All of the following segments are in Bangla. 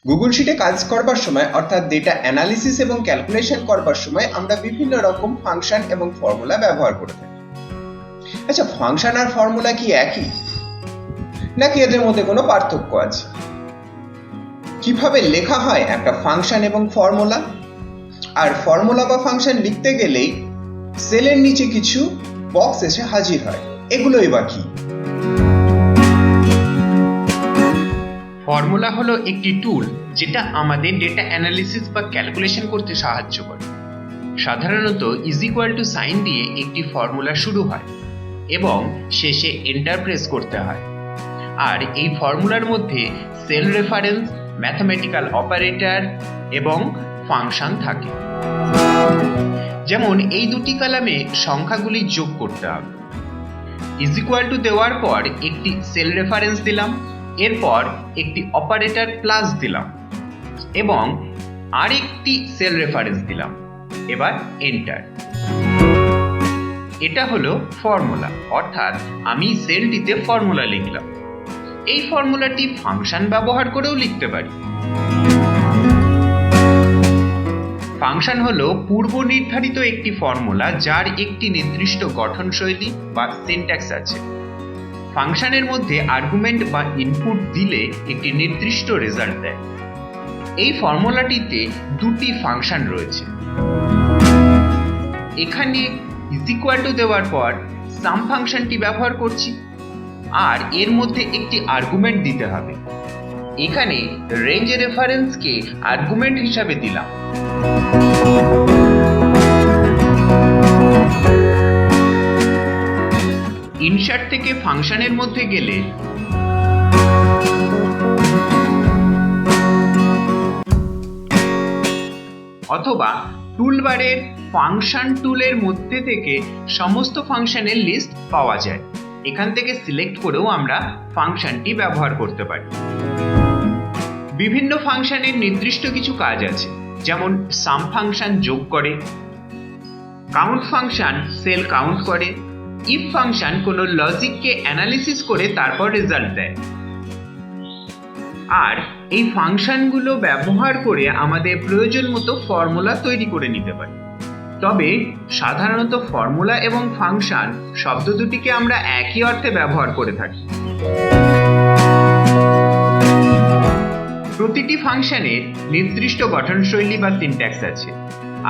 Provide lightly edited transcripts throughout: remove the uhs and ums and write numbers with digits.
গুগল শিটে কাজ করবার সময় অর্থাৎ ডেটা অ্যানালিসিস এবং ক্যালকুলেশন করবার সময় আমরা বিভিন্ন রকম ফাংশন এবং ফর্মুলা ব্যবহার করে থাকি। আচ্ছা, ফাংশন আর ফর্মুলা কি একই, নাকি এদের মধ্যে কোনো পার্থক্য আছে? কিভাবে লেখা হয় একটা ফাংশন এবং ফর্মুলা? আর ফর্মুলা বা ফাংশন লিখতে গেলেই সেলের নিচে কিছু বক্স এসে হাজির হয়, এগুলোই বা কি? ফর্মুলা হলো একটি টুল যেটা আমাদের ডেটা অ্যানালিসিস বা ক্যালকুলেশন করতে সাহায্য করে। সাধারণত = সাইন দিয়ে একটি ফর্মুলা শুরু হয় এবং শেষে এন্টার প্রেস করতে হয়। আর এই ফর্মুলার মধ্যে সেল রেফারেন্স, ম্যাথমেটিক্যাল অপারেটর এবং ফাংশন থাকে। যেমন এই দুটি কলামে সংখ্যাগুলি যোগ করতে হবে। দেওয়ার পর একটি সেল রেফারেন্স দিলাম, এরপর একটি অপারেটর প্লাস দিলাম এবং আরেকটি সেল রেফারেন্স দিলাম, এবার এন্টার। এটা হলো ফর্মুলা, অর্থাৎ আমি সেলটিতে ফর্মুলা লিখলাম। এই ফর্মুলাটি ফাংশন ব্যবহার করেও লিখতে পারি। ফাংশন হলো পূর্ব নির্ধারিত একটি ফর্মুলা যার একটি নির্দিষ্ট গঠনশৈলী বা সিনট্যাক্স আছে। ফাংশনের মধ্যে আর্গুমেন্ট বা ইনপুট দিলে একটি নির্দিষ্ট রেজাল্ট দেয়। এই ফর্মুলাটিতে দুটি ফাংশন রয়েছে। এখানে দেওয়ার পর সাম ফাংশনটি ব্যবহার করছি, আর এর মধ্যে একটি আর্গুমেন্ট দিতে হবে। এখানে রেঞ্জ রেফারেন্সকে আর্গুমেন্ট হিসাবে দিলাম। ইনসার্ট থেকে ফাংশনের মধ্যে গেলে অথবা টুলবারের ফাংশন টুলের মধ্যে থেকে সমস্ত ফাংশনের লিস্ট পাওয়া যায়। এখান থেকে সিলেক্ট করেও আমরা ফাংশনটি ব্যবহার করতে পারি। বিভিন্ন ফাংশনের নির্দিষ্ট কিছু কাজ আছে, যেমন সাম ফাংশন যোগ করে, কাউন্ট ফাংশন সেল কাউন্ট করে, ইফ ফাংশন কোনো লজিককে অ্যানালিসিস করে তারপর রেজাল্ট দেয়। আর এই ফাংশনগুলো ব্যবহার করে আমাদের প্রয়োজন মতো ফর্মুলা তৈরি করে নিতে পারি। তবে সাধারণত ফর্মুলা এবং ফাংশন শব্দ দুটিকে আমরা একই অর্থে ব্যবহার করে থাকি। প্রতিটি ফাংশনের নির্দিষ্ট গঠনশৈলী বা সিনট্যাক্স আছে,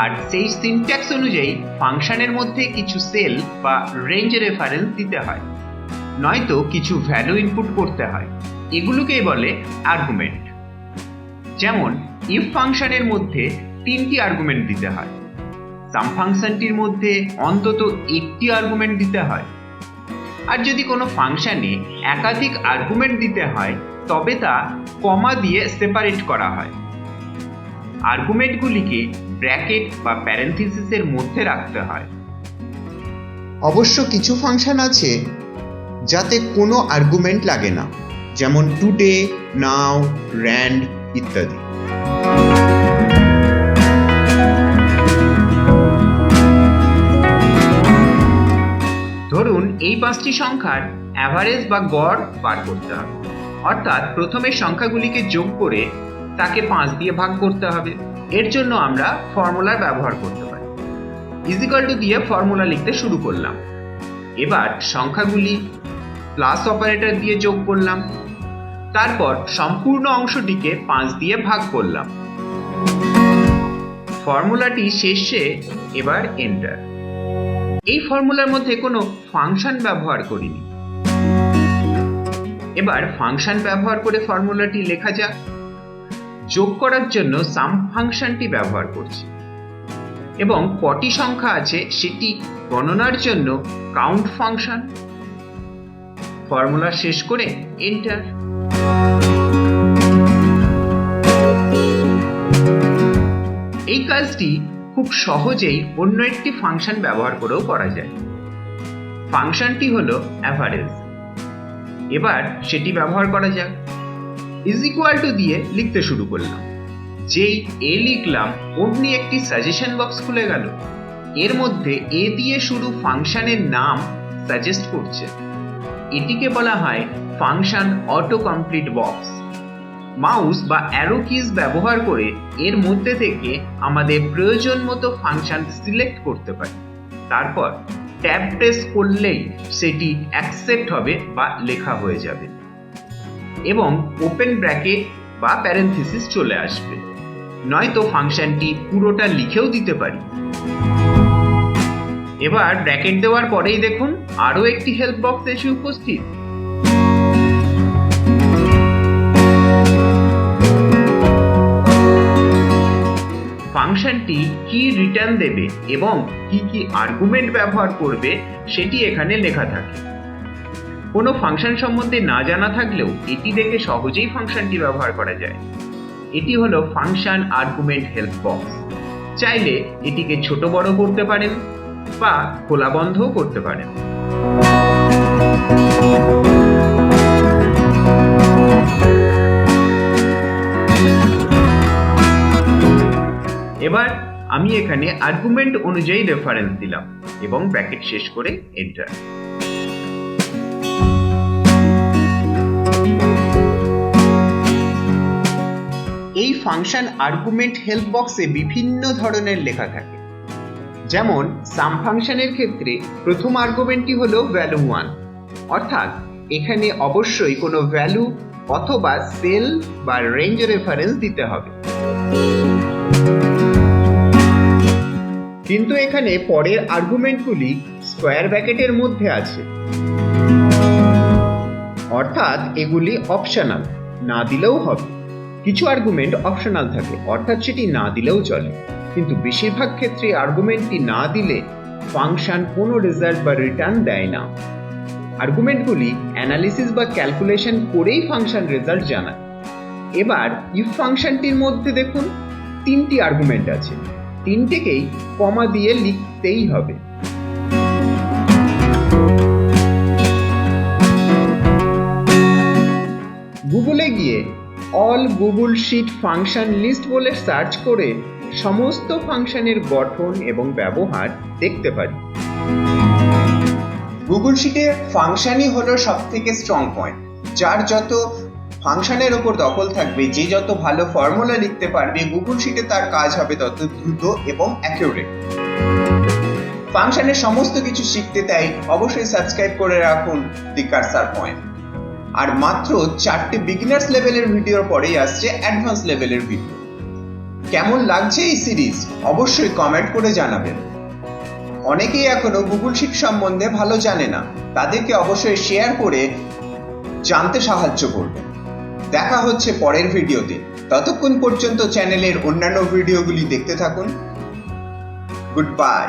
আর সেই সিনট্যাক্স অনুযায়ী ফাংশনের মধ্যে কিছু সেল বা রেঞ্জ রেফারেন্স দিতে হয়, নয়তো কিছু ভ্যালু ইনপুট করতে হয়। এগুলোকেই বলে আর্গুমেন্ট। যেমন ইফ ফাংশনের মধ্যে 3টি আর্গুমেন্ট দিতে হয়, সাম ফাংশনটির মধ্যে অন্তত একটি আর্গুমেন্ট দিতে হয়। আর যদি কোনো ফাংশনে একাধিক আর্গুমেন্ট দিতে হয় তবে তা কমা দিয়ে সেপারেট করা হয়। আর্গুমেন্টগুলিকে ব্র্যাকেট বা প্যারেনথিসিসের মধ্যে রাখতে হয়। অবশ্য কিছু ফাংশন আছে যাতে কোনো আর্গুমেন্ট লাগে না, যেমন টুডে, নাও, র্যান্ড ইত্যাদি। ধরুন এই 5টি সংখ্যার অ্যাভারেজ বা গড় বার করতে হবে, অর্থাৎ প্রথমে সংখ্যাগুলিকে যোগ করে তাকে 5 দিয়ে ভাগ করতে হবে। এর জন্য আমরা ফর্মুলার ব্যবহার করতে পারি। দিয়ে ফর্মুলা লিখতে শুরু করলাম। এবার সংখ্যাগুলি প্লাস অপারেটর দিয়ে যোগ করলাম, তারপর সম্পূর্ণ অংশটিকে 5 দিয়ে ভাগ করলাম। ফর্মুলাটি শেষে এবার এন্টার। এই ফর্মুলার মধ্যে কোনো ফাংশন ব্যবহার করিনি। এবার ফাংশন ব্যবহার করে ফর্মুলাটি লেখা যাক। যোগ করার জন্য সাম ফাংশনটি ব্যবহার করছি এবং কটি সংখ্যা আছে সেটি গণনার জন্য কাউন্ট ফাংশন। ফর্মুলা শেষ করে এন্টার। এই কাজটি খুব সহজেই অন্য একটি ফাংশন ব্যবহার করেও করা যায়। ফাংশনটি হলো অ্যাভারেজ। এবার সেটি ব্যবহার করা যাক। দিয়ে লিখতে শুরু করলাম। যেই এ লিখলাম অমনি একটি সাজেশন বক্স খুলে গেল। এর মধ্যে এ দিয়ে শুরু ফাংশনের নাম সাজেস্ট করছে। এটিকে বলা হয় function auto complete box. Mouse বা অ্যারো কিজ ব্যবহার করে এর মধ্যে থেকে আমাদের প্রয়োজন মতো ফাংশন সিলেক্ট করতে পারি। তারপর ট্যাব প্রেস করলেই সেটি অ্যাকসেপ্ট হবে বা লেখা হয়ে যাবে এবং ওপেন ব্র্যাকেট বা প্যারেনথেসিস চলে আসবে, নয়তো ফাংশনটি পুরোটা লিখেও দিতে পারি। এবার ব্র্যাকেট দেওয়ার পরেই দেখুন আরো একটি হেল্প বক্স এসে উপস্থিত। ফাংশনটি কি রিটার্ন দেবে এবং কি আর্গুমেন্ট ব্যবহার করবে সেটি এখানে লেখা থাকে। কোনো ফাংশন সম্বন্ধে না জানা থাকলেও এটি দেখে সহজেই ফাংশনটি ব্যবহার করা যায়। এটি হলো ফাংশন আর্গুমেন্ট হেল্প বক্স। চাইলে এটিকে ছোট বড় করতে পারেন বা খোলা বন্ধও করতে পারেন। এবার আমি এখানে আর্গুমেন্ট অনুযায়ী রেফারেন্স দিলাম এবং ব্র্যাকেট শেষ করে এন্টার। এই ফাংশন আর্গুমেন্ট হেল্প বক্সে বিভিন্ন ধরনের লেখা থাকে। যেমন সাম ফাংশনের ক্ষেত্রে প্রথম আর্গুমেন্টটি হলো ভ্যালু 1, অর্থাৎ এখানে অবশ্যই কোনো ভ্যালু অথবা সেল বা রেঞ্জ রেফারেন্স দিতে হবে। কিন্তু এখানে পরের আর্গুমেন্টগুলি স্কোয়ার ব্র্যাকেটের মধ্যে আছে, অর্থাৎ এগুলি অপশনাল, না দিলেও হবে। কিছু আর্গুমেন্ট অপশনাল থাকে, অর্থাৎ সেটি না দিলেও চলে, কিন্তু বেশিরভাগ ক্ষেত্রে আর্গুমেন্টটি না দিলে ফাংশন কোনো রেজাল্ট বা রিটার্ন দেয় না। আর্গুমেন্টগুলি অ্যানালিসিস বা ক্যালকুলেশন করেই ফাংশন রেজাল্ট জানায়। এবার ইফ ফাংশনটির মধ্যে দেখুন 3টি আর্গুমেন্ট আছে, 3টেকেই কমা দিয়ে লিখতেই হবে। গুগলে গিয়ে all Google sheet function list বলে সার্চ করে সমস্ত ফাংশনের গঠন এবং ব্যবহার দেখতে পারি। গুগল শিটে ফাংশনই হলো সবথেকে স্ট্রং পয়েন্ট। যার যত ফাংশনের উপর দখল থাকবে, যে যত ভালো ফর্মুলা লিখতে পারবে, গুগল শিটে তার কাজ হবে তত দ্রুত এবং অ্যাকিউরেট। ফাংশনের সমস্ত কিছু শিখতে তাই অবশ্যই সাবস্ক্রাইব করে রাখুন দি কার্সার পয়েন্ট। আর মাত্র 4টে বিগিনার্স লেভেলের ভিডিওর পরেই আসছে অ্যাডভান্স লেভেলের ভিডিও। কেমন লাগছে এই সিরিজ অবশ্যই কমেন্ট করে জানাবেন। অনেকেই এখনো গুগল শিট সম্বন্ধে ভালো জানে না, তাদেরকে অবশ্যই শেয়ার করে জানতে সাহায্য করবেন। দেখা হচ্ছে পরের ভিডিওতে। ততক্ষণ পর্যন্ত চ্যানেলের অন্যান্য ভিডিওগুলি দেখতে থাকুন। Good bye.